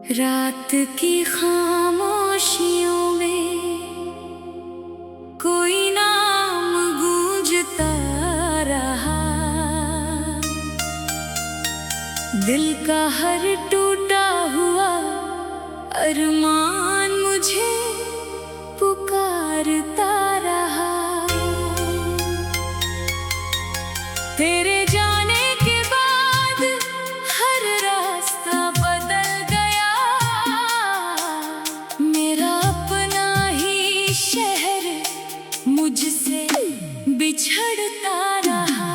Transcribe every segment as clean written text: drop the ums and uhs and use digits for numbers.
रात की खामोशियों में कोई नाम गूंजता रहा। दिल का हर टूटा हुआ अरमान मुझे पुकारता रहा। तेरे जाने के बाद हर रास्ता बदल गया। मेरा अपना ही शहर मुझसे बिछड़ता रहा।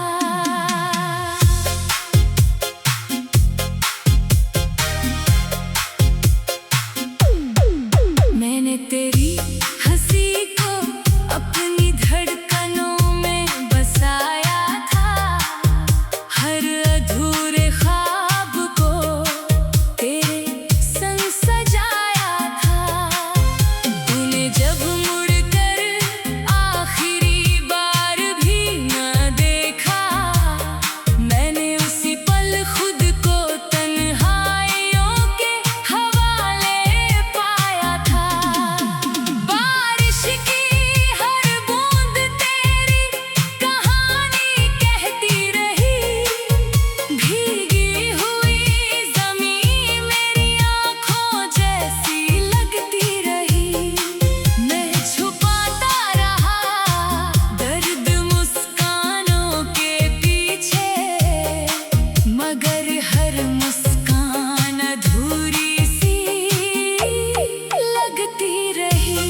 मैंने तेरी हंसी को अपनी धड़कनों में बसाया था। हर अधूरे ख्वाब को तेरे संग सजाया था। तूने जब मुड़कर आखिरी बार भी न देखा, मैंने उसी पल खुद को तन्हाइयों के हवाले पाया था। बारिश की हर बूंद तेरी कहानी कहती रही। भीगी हुई ज़मीं मेरी आँखों जैसी लगती रही। मैं छुपाता रहा दर्द मुस्कानों के पीछे, मगर हर मुस्कान अधूरी सी लगती रही।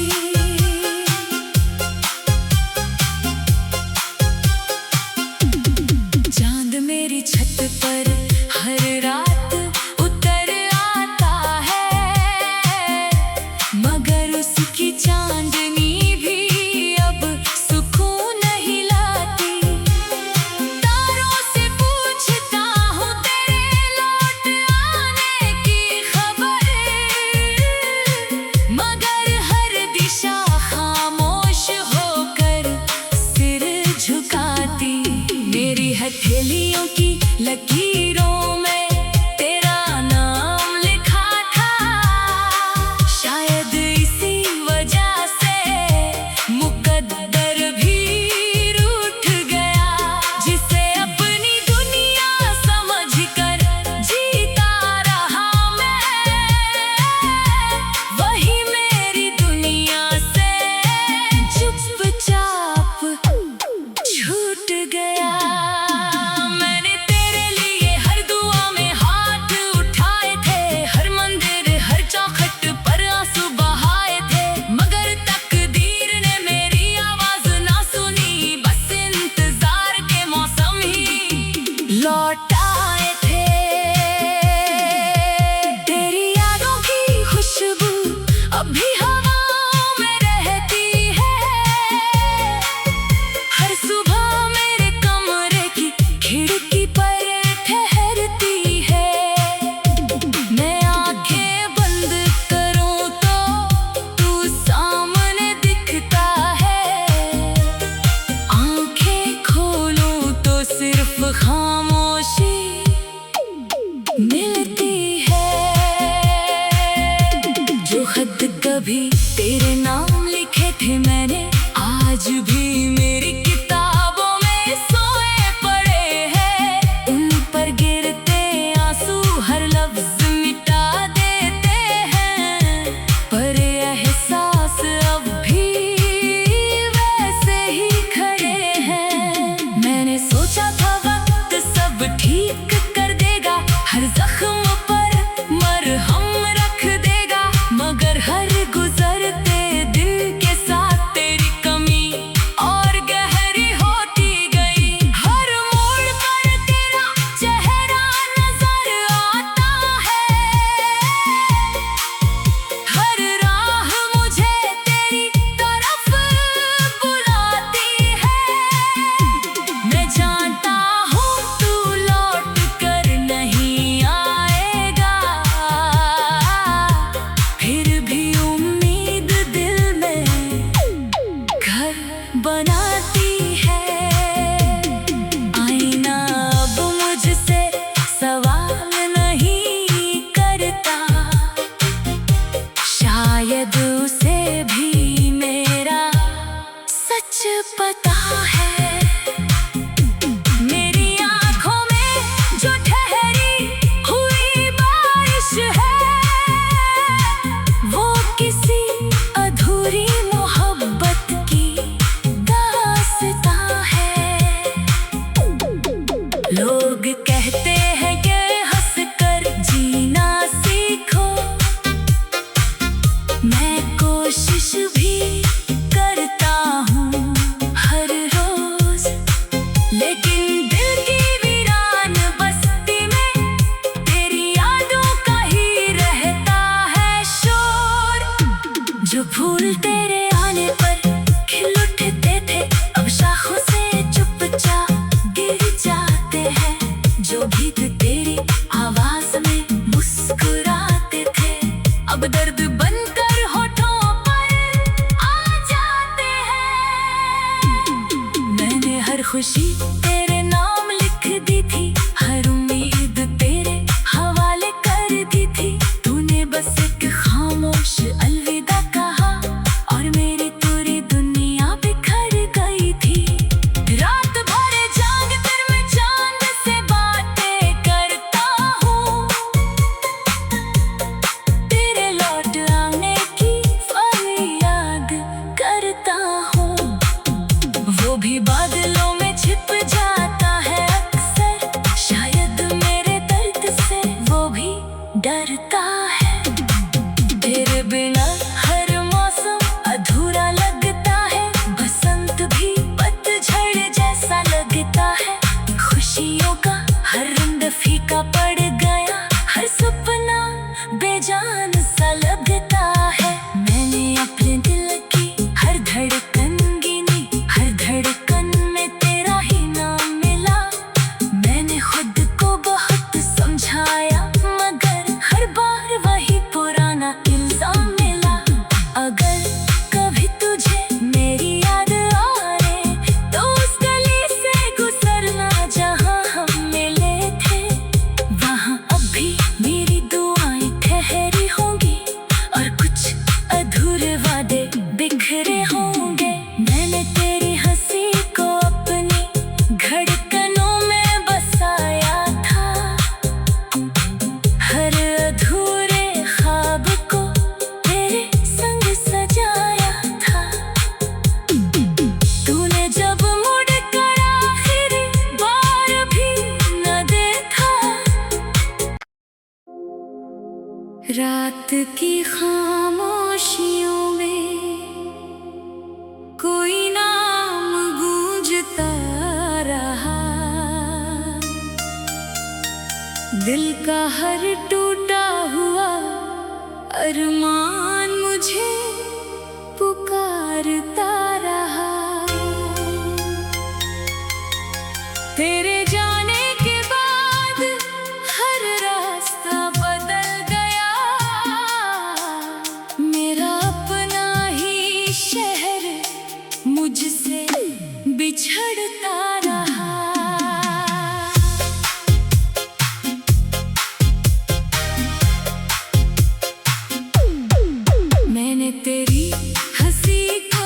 चांद मेरी छत पर हर रात उतर आता है, मगर उसकी चांदनी भी अब सुकून नहीं लाती। तारों से पूछता हूँ तेरे लौट आने की खबर, मगर हर दिशा खामोश होकर सिर झुकाती। मेरी हथेलियों की लकीरों में तेरा नाम लिखा था। शायद इसी वजह से मुकद्दर भी रूठ गया। जिसे अपनी दुनिया समझकर जीता रहा मैं, वही मेरी दुनिया से चुपचाप छूट गया। मैंने तेरे लिए हर दुआ में हाथ उठाए थे, हर मंदिर हर चौखट पर आंसू बहाए थे, मगर तकदीर ने मेरी आवाज ना सुनी। बस इंतजार के मौसम ही लौट आए थे। तेरी यादों की खुशबू अभी हवाओं में रहती है। हर सुबह मेरे कमरे की खिड़की पर ठहरती है। मैं आंखें बंद करूं तो तू सामने दिखता है, आंखें खोलूं तो सिर्फ खामोशी मिलती है। जो खत कभी तेरे नाम लिखे थे मैंने, आज भी मेरी किताबों में सोए पड़े हैं। उन पर गिरते आंसू हर लफ्ज मिटा देते हैं, पर एहसास अब भी वैसे ही खड़े हैं। मैंने सोचा था वक्त सब ठीक कर देगा, हर जख्म पर मरहम रख देगा, मगर हर गुजर डरता है। तेरे बिना हर मौसम अधूरा लगता है, बसंत भी पतझड़ जैसा लगता है। खुशियों का हर रंग फीका पड़ गया, हर सपना बेजान सा लगता है। मैंने अपने दिल की हर धड़कन गिनी, हर धड़कन में तेरा ही नाम मिला। मैंने खुद को बहुत समझाया, मगर हर बार वही पुराना इल्जाम मिला। अगर कभी तुझे मेरी याद आए तो उस गली से गुजरना जहाँ हम मिले थे। वहाँ अभी मेरी दुआएं ठहरी होंगी और कुछ अधूरे वादे बिखरे होंगे। मैंने तेरी हंसी को अपनी धड़कनों में बसाया था, हर अधूरे ख्वाब को तेरे संग सजाया था। तूने जब मुड़कर आखिरी बार भी न देखा, रात की खामोशियों में कोई नाम गूंजता रहा। दिल का हर टूटा हुआ अरमान मुझे पुकारता रहा। तेरे जाने के बाद हर रास्ता बदल गया, मेरा अपना ही शहर मुझसे बिछड़ता रहा। मैंने तेरी हंसी को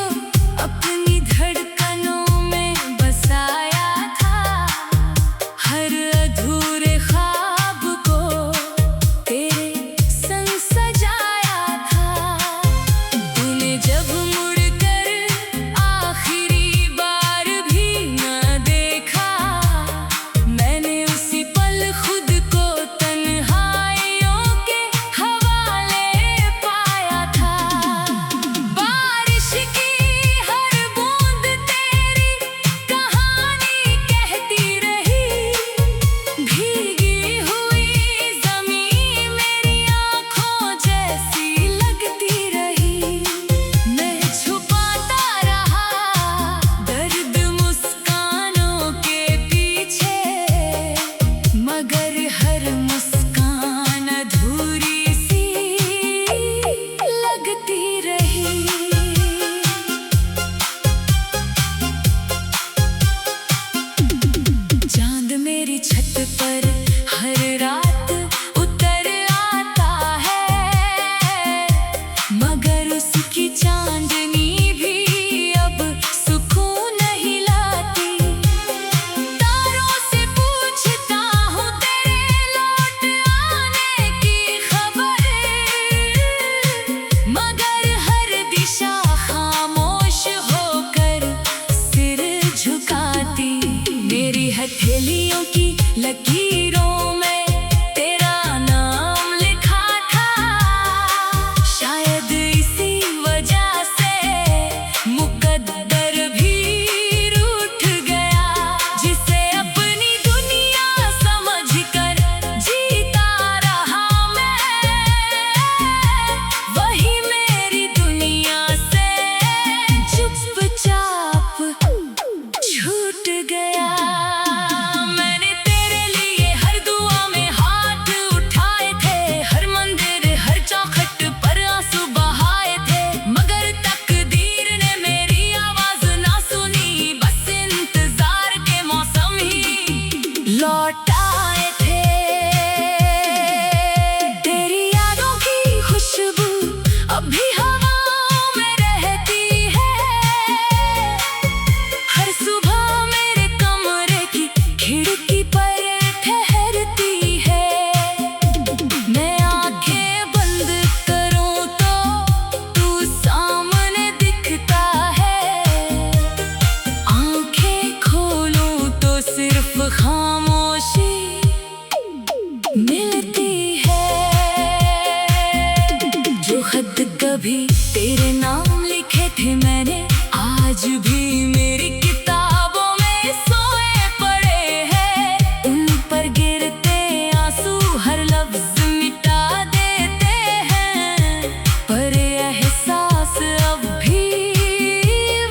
कभी तेरे नाम लिखे थे मैंने, आज भी मेरी किताबों में सोए पड़े हैं। उन पर गिरते आंसू हर लफ्ज मिटा देते हैं, पर एहसास अब भी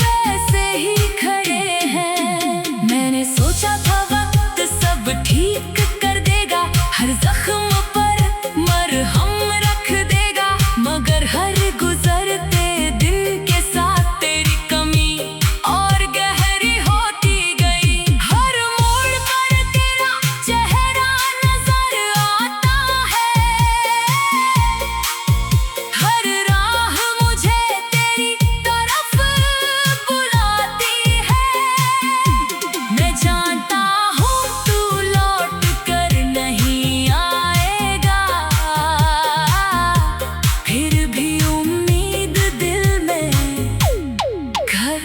वैसे ही खड़े हैं। मैंने सोचा था वक्त सब ठीक कर देगा, हर जख्म पर मरहम रख देगा, मगर हर गुजरते दिन के साथ तेरी कमी और गहरी होती गई। हर मोड़ पर तेरा चेहरा नजर आता है, हर राह मुझे तेरी तरफ बुलाती है। मैं जानता हूँ तू लौट कर नहीं आएगा, फिर भी उम्मीद दिल में घर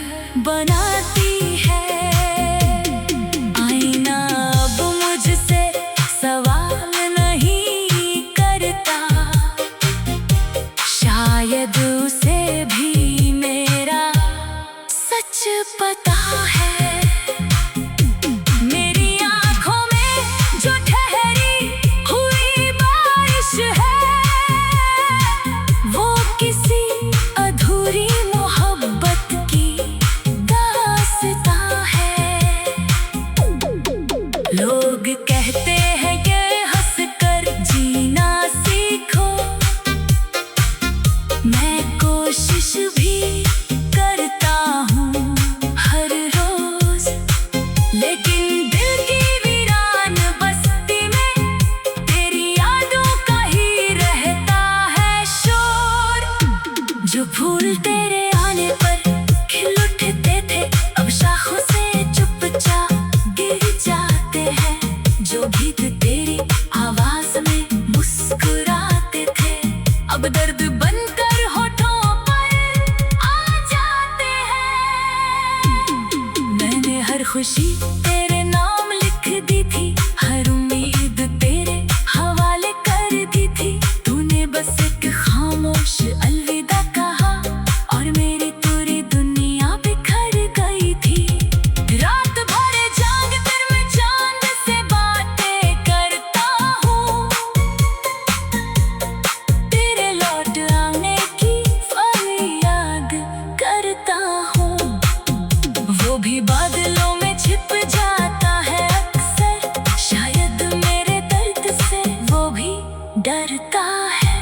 बनाती है। आईना अब मुझसे सवाल नहीं करता, शायद उसे भी मेरा सच पता है। मेरी आँखों में जो ठहरी हुई बारिश है, वो किसी अधूरी मोहब्बत की दास्तां है। लोग कहते हैं कि हंस कर जीना सीखो, मैं कोशिश भी करता हूँ हर रोज, लेकिन दिल की वीरान बस्ती में तेरी यादों का ही रहता है शोर। जो फूल तेरे आने पर खिल उठते थे, अब शाखों से चुपचाप गिर जाते हैं। जो गीत तेरी आवाज में मुस्कुराते थे, अब दर्द बनकर होठों पर आ जाते हैं। मैंने हर खुशी तेरे नाम लिख दी थी, हर उम्मीद तेरे हवाले कर दी थी। तूने बस एक खामोश अलविदा कहा और मेरी पूरी दुनिया बिखर गई थी। रात भर जाग कर मैं चांद से बातें करता हूँ, तेरे लौट आने की फरियाद करता हूँ। वो भी बादलों में छिप जाता है अक्सर, शायद मेरे दर्द से वो भी डरता है।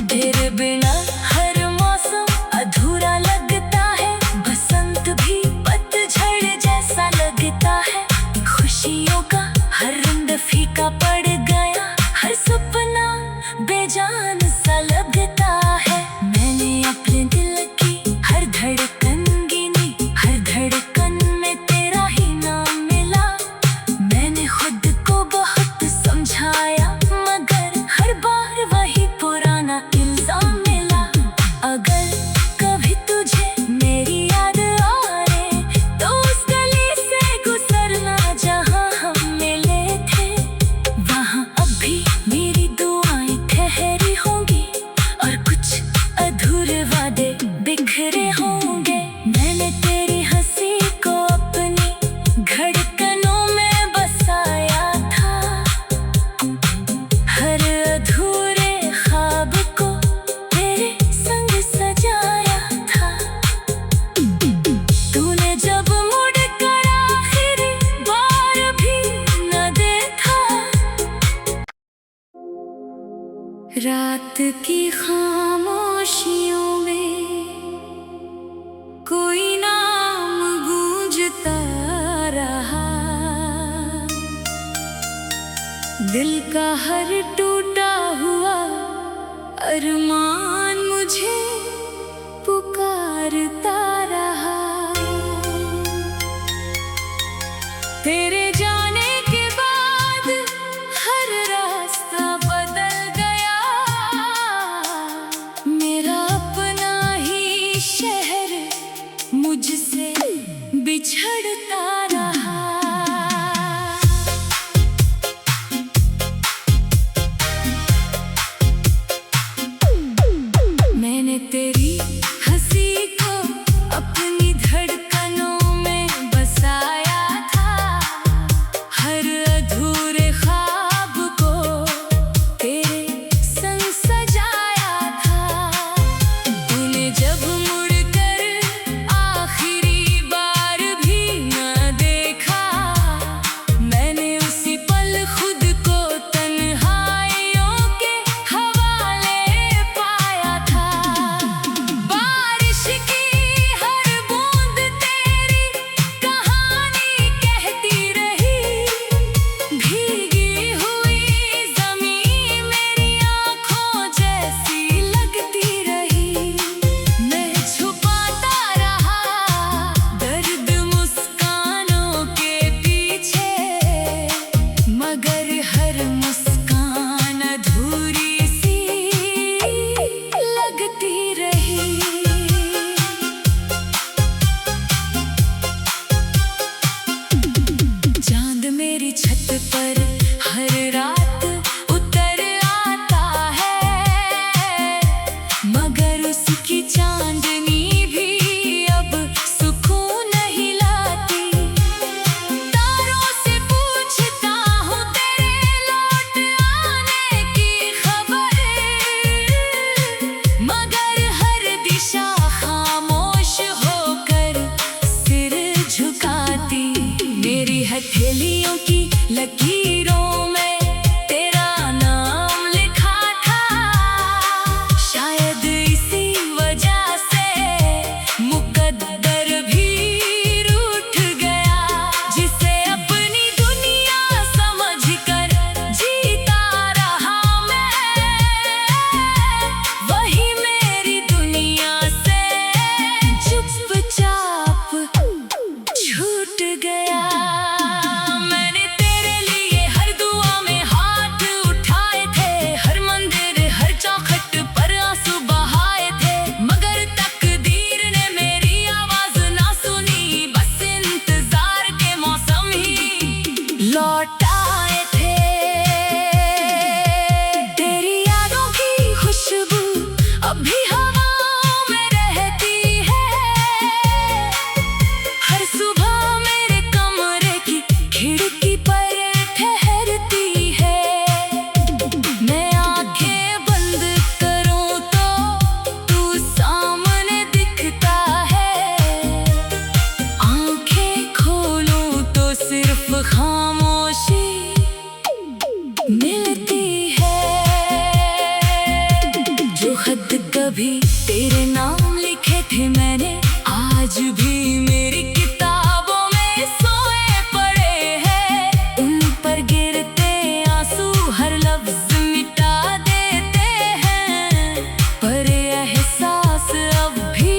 तेरे बिना हर मौसम अधूरा लगता है, बसंत भी पतझड़ जैसा लगता है। खुशियों का हर रंग फीका पड़ गया, हर सपना बेजान सा लगता है। मैंने अपने दिल की हर धड़कन गिनी, हर धड़कन में तेरा ही नाम मिला। मैंने खुद को बहुत समझाया, मगर हर बार वही पुराना इल्जाम मिला। अगर कभी तुझे मेरी याद आए, तो उस गली से गुजरना जहाँ हम मिले थे। वहाँ अब भी मेरी दुआएं ठहरी होंगी, और कुछ अधूरे वादे बिखरे होंगे। मैंने तेरी हंसी को अपनी धड़कनों में बसाया था, हर अधूरे ख्वाब को तेरे संग सजाया था। तूने जब मुड़ कर आखिरी बार भी न देखा, रात की खामोशियों में कोई नाम गूंजता रहा। दिल का हर टूटा हुआ अरमान मुझे पुकारता रहा। तेरे जाने के बाद हर रास्ता बदल गया, मेरा अपना ही शहर मुझसे बिछड़ता रहा। मैंने कभी तेरे नाम लिखे थे मैंने, आज भी मेरी किताबों में सोए पड़े हैं। उन पर गिरते आंसू हर लफ्ज मिटा देते हैं, पर एहसास अब भी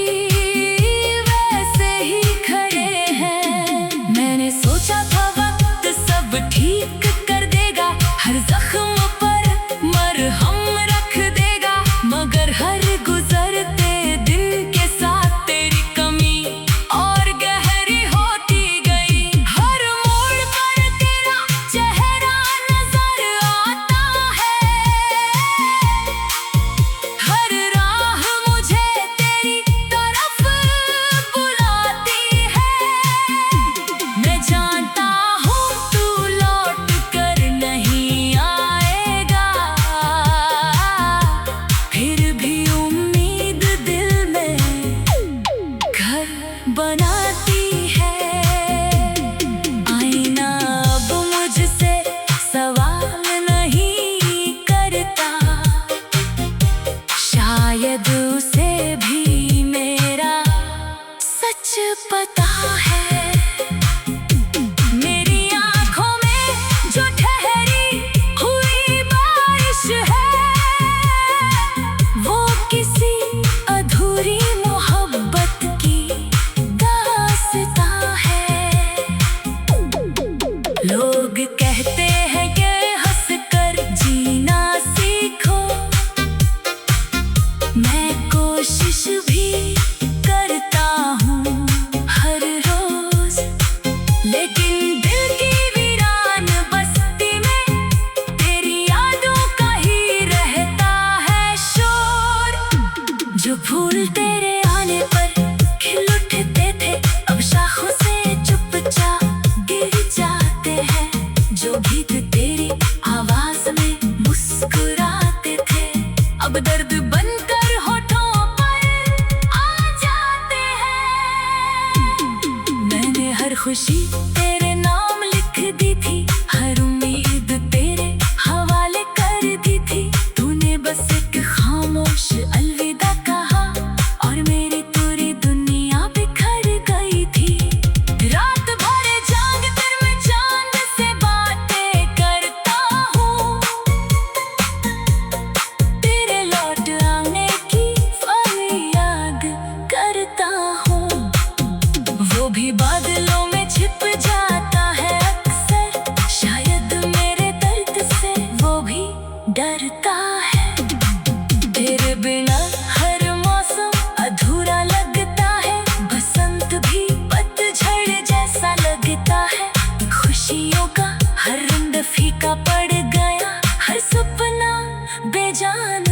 वैसे ही खड़े हैं। मैंने सोचा था वक्त सब ठीक कर देगा, हर जख्म पर मरहम रख देगा, मगर हर गुजरते दिन के साथ तेरी कमी और गहरी होती गई। हर मोड़ पर तेरा चेहरा नजर आता है, हर राह मुझे तेरी तरफ बुलाती है। मैं जानता हूँ तू लौट कर नहीं आएगा, फिर भी उम्मीद दिल में घर बनाती है। आईना अब मुझसे सवाल नहीं करता, शायद उसे भी मेरा सच पता है। मेरी आँखों में जो ठहरी हुई बारिश है, वो किसी अधूरी मोहब्बत की दास्तां है। लोग कहते हैं कि हंस कर जीना सीखो, मैं कोशिश भी करता हूँ हर रोज, लेकिन दिल की वीरान बस्ती में तेरी यादों का ही रहता है शोर। जो फूल तेरे आने पर खिल उठते थे, अब शाखों से चुपचाप गिर जाते हैं। जो गीत तेरी आवाज में मुस्कुराते थे, अब दर्द बनकर होठों पर आ जाते हैं। मैंने हर खुशी तेरे नाम लिख दी थी, हर उम्मीद तेरे हवाले कर दी थी। तूने बस एक खामोश अलविदा कहा और मेरी पूरी दुनिया बिखर गई थी। रात भर जाग कर मैं चांद से बातें करता हूँ, तेरे लौट आने की फरियाद करता हूँ। वो भी बादलों में छिप जाता है अक्सर, शायद मेरे दर्द से वो भी डरता है। तेरे बिना हर मौसम अधूरा लगता है, बसंत भी पतझड़ जैसा लगता है। खुशियों का हर रंग फीका पड़ गया, हर सपना बेजान